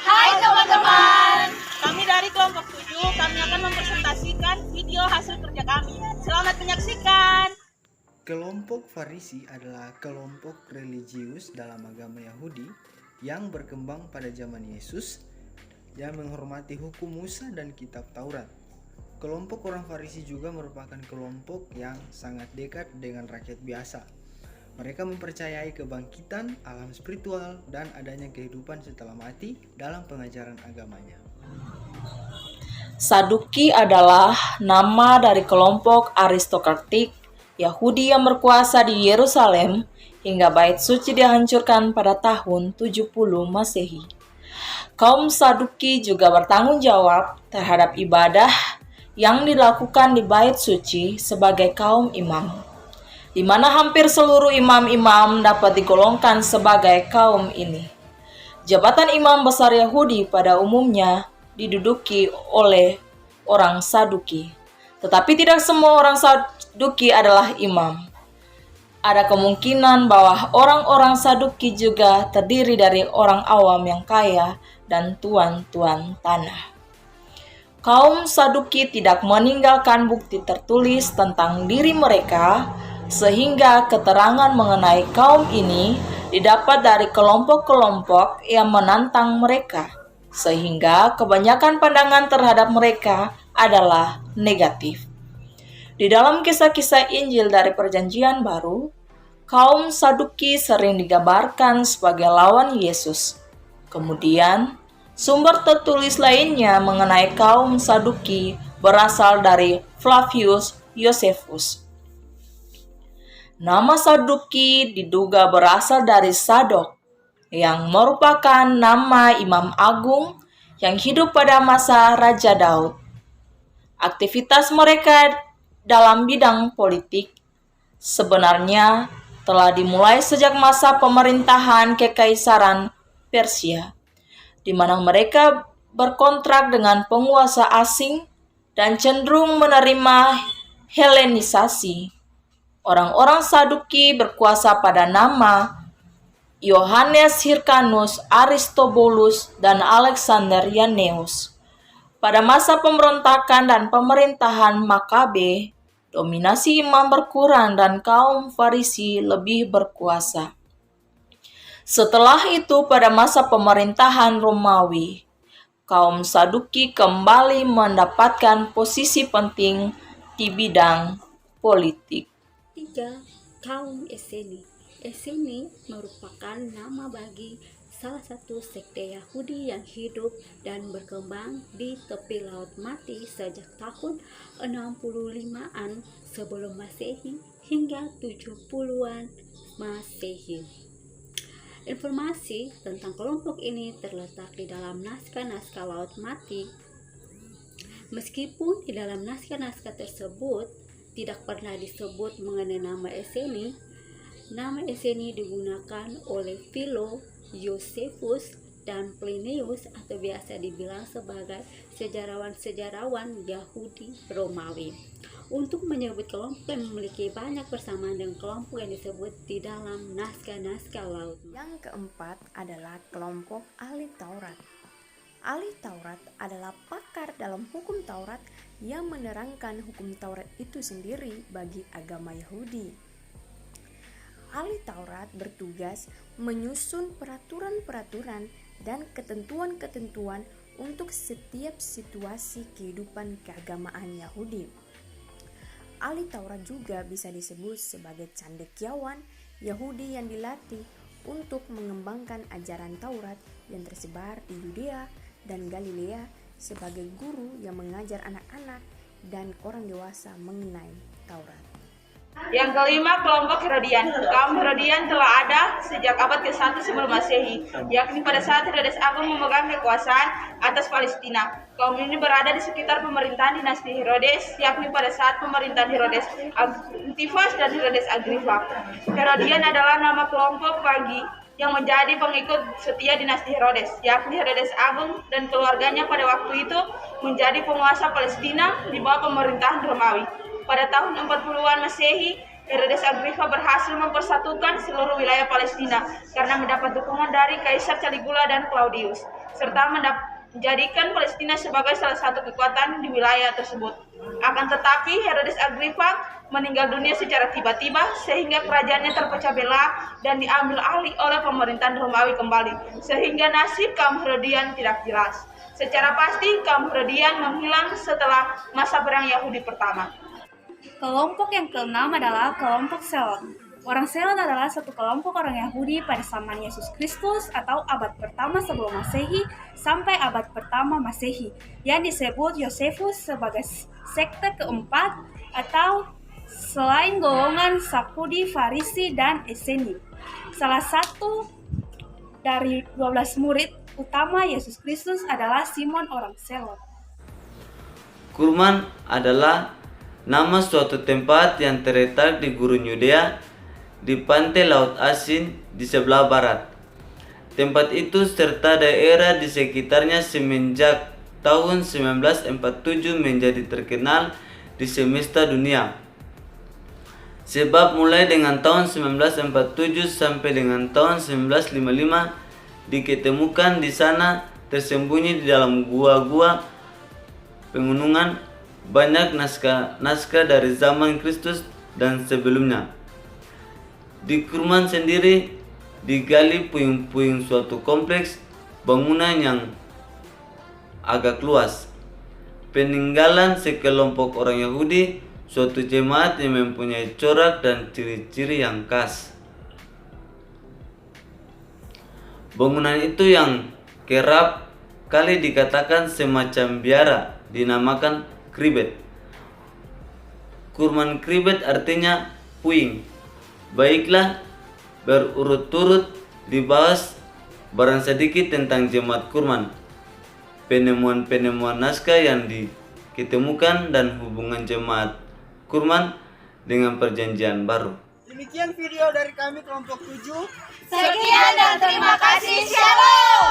Hai teman-teman. Kami dari kelompok 7, kami akan mempresentasikan video hasil kerja kami. Selamat menyaksikan. Kelompok Farisi adalah kelompok religius dalam agama Yahudi yang berkembang pada zaman Yesus yang menghormati hukum Musa dan kitab Taurat. Kelompok orang Farisi juga merupakan kelompok yang sangat dekat dengan rakyat biasa. Mereka mempercayai kebangkitan, alam spiritual, dan adanya kehidupan setelah mati dalam pengajaran agamanya. Saduki adalah nama dari kelompok aristokratik Yahudi yang berkuasa di Yerusalem hingga bait suci dihancurkan pada tahun 70 Masehi. Kaum Saduki juga bertanggung jawab terhadap ibadah yang dilakukan di bait suci sebagai kaum imam, di mana hampir seluruh imam-imam dapat digolongkan sebagai kaum ini. Jabatan imam besar Yahudi pada umumnya diduduki oleh orang Saduki, tetapi tidak semua orang Saduki adalah imam. Ada kemungkinan bahwa orang-orang Saduki juga terdiri dari orang awam yang kaya dan tuan-tuan tanah. Kaum Saduki tidak meninggalkan bukti tertulis tentang diri mereka, sehingga keterangan mengenai kaum ini didapat dari kelompok-kelompok yang menantang mereka, sehingga kebanyakan pandangan terhadap mereka adalah negatif. Di dalam kisah-kisah Injil dari Perjanjian Baru, kaum Saduki sering digambarkan sebagai lawan Yesus. Kemudian, sumber tertulis lainnya mengenai kaum Saduki berasal dari Flavius Josephus. Nama Saduki diduga berasal dari Sadok, yang merupakan nama imam agung yang hidup pada masa Raja Daud. Aktivitas mereka dalam bidang politik sebenarnya telah dimulai sejak masa pemerintahan Kekaisaran Persia, di mana mereka berkontrak dengan penguasa asing dan cenderung menerima Helenisasi. Orang-orang Saduki berkuasa pada nama Yohanes Hyrcanus, Aristobulus, dan Alexander Yaneus. Pada masa pemberontakan dan pemerintahan Makabe, dominasi imam berkurang dan kaum Farisi lebih berkuasa. Setelah itu, pada masa pemerintahan Romawi, kaum Saduki kembali mendapatkan posisi penting di bidang politik. 3. Kaum Eseni. Eseni merupakan nama bagi salah satu sekte Yahudi yang hidup dan berkembang di tepi Laut Mati sejak tahun 65-an sebelum Masehi hingga 70-an Masehi. Informasi tentang kelompok ini terletak di dalam naskah-naskah Laut Mati. Meskipun di dalam naskah-naskah tersebut tidak pernah disebut mengenai nama Eseni, nama Eseni digunakan oleh Philo, Josephus, dan Plinius atau biasa dibilang sebagai sejarawan-sejarawan Yahudi Romawi untuk menyebut kelompok yang memiliki banyak persamaan dengan kelompok yang disebut di dalam naskah-naskah Laut. Yang keempat adalah kelompok ahli Taurat. Ahli Taurat adalah pakar dalam hukum Taurat yang menerangkan hukum Taurat itu sendiri bagi agama Yahudi. Ahli Taurat bertugas menyusun peraturan-peraturan dan ketentuan-ketentuan untuk setiap situasi kehidupan keagamaan Yahudi. Ahli Taurat juga bisa disebut sebagai cendekiawan Yahudi yang dilatih untuk mengembangkan ajaran Taurat yang tersebar di Yudea dan Galilea sebagai guru yang mengajar anak-anak dan orang dewasa mengenai Taurat. Yang kelima, kelompok Herodian. Kaum Herodian telah ada sejak abad ke-1 sebelum Masehi, yakni pada saat Herodes Agung memegang kekuasaan atas Palestina. Kaum ini berada di sekitar pemerintahan dinasti Herodes, yakni pada saat pemerintahan Herodes Antipas dan Herodes Agrippa. Herodian adalah nama kelompok bagi yang menjadi pengikut setia dinasti Herodes, yakni Herodes Agung dan keluarganya pada waktu itu menjadi penguasa Palestina di bawah pemerintahan Romawi. Pada tahun 40-an Masehi, Herodes Agripa berhasil mempersatukan seluruh wilayah Palestina karena mendapat dukungan dari Kaisar Caligula dan Claudius, serta menjadikan Palestina sebagai salah satu kekuatan di wilayah tersebut. Akan tetapi Herodes Agripa meninggal dunia secara tiba-tiba sehingga kerajaannya terpecah belah dan diambil alih oleh pemerintahan Romawi kembali, sehingga nasib kaum Herodian tidak jelas. Secara pasti kaum Herodian menghilang setelah masa perang Yahudi pertama. Kelompok yang keenam adalah kelompok Selon. Orang Selon adalah satu kelompok orang Yahudi pada zaman Yesus Kristus atau abad pertama sebelum Masehi sampai abad pertama Masehi, yang disebut Yosefus sebagai sekte keempat atau selain golongan Sakudi, Farisi, dan Eseni. Salah satu dari 12 murid utama Yesus Kristus adalah Simon orang Selon. Kurman adalah nama suatu tempat yang terletak di gurun Yudea di pantai Laut Asin di sebelah barat. Tempat itu serta daerah di sekitarnya semenjak tahun 1947 menjadi terkenal di semesta dunia. Sebab mulai dengan tahun 1947 sampai dengan tahun 1955 diketemukan di sana tersembunyi di dalam gua-gua pegunungan banyak naskah dari zaman Kristus dan sebelumnya. Di Kurman sendiri digali puing-puing suatu kompleks bangunan yang agak luas. Peninggalan sekelompok orang Yahudi, suatu jemaat yang mempunyai corak dan ciri-ciri yang khas. Bangunan itu yang kerap kali dikatakan semacam biara dinamakan kribet. Kurman kribet artinya puing. Baiklah, berurut-urut dibahas barang sedikit tentang jemaat Kurman, penemuan-penemuan naskah yang diketemukan dan hubungan jemaat Kurman dengan perjanjian baru. Demikian video dari kami kelompok 7. Sekian dan terima kasih. Shalom.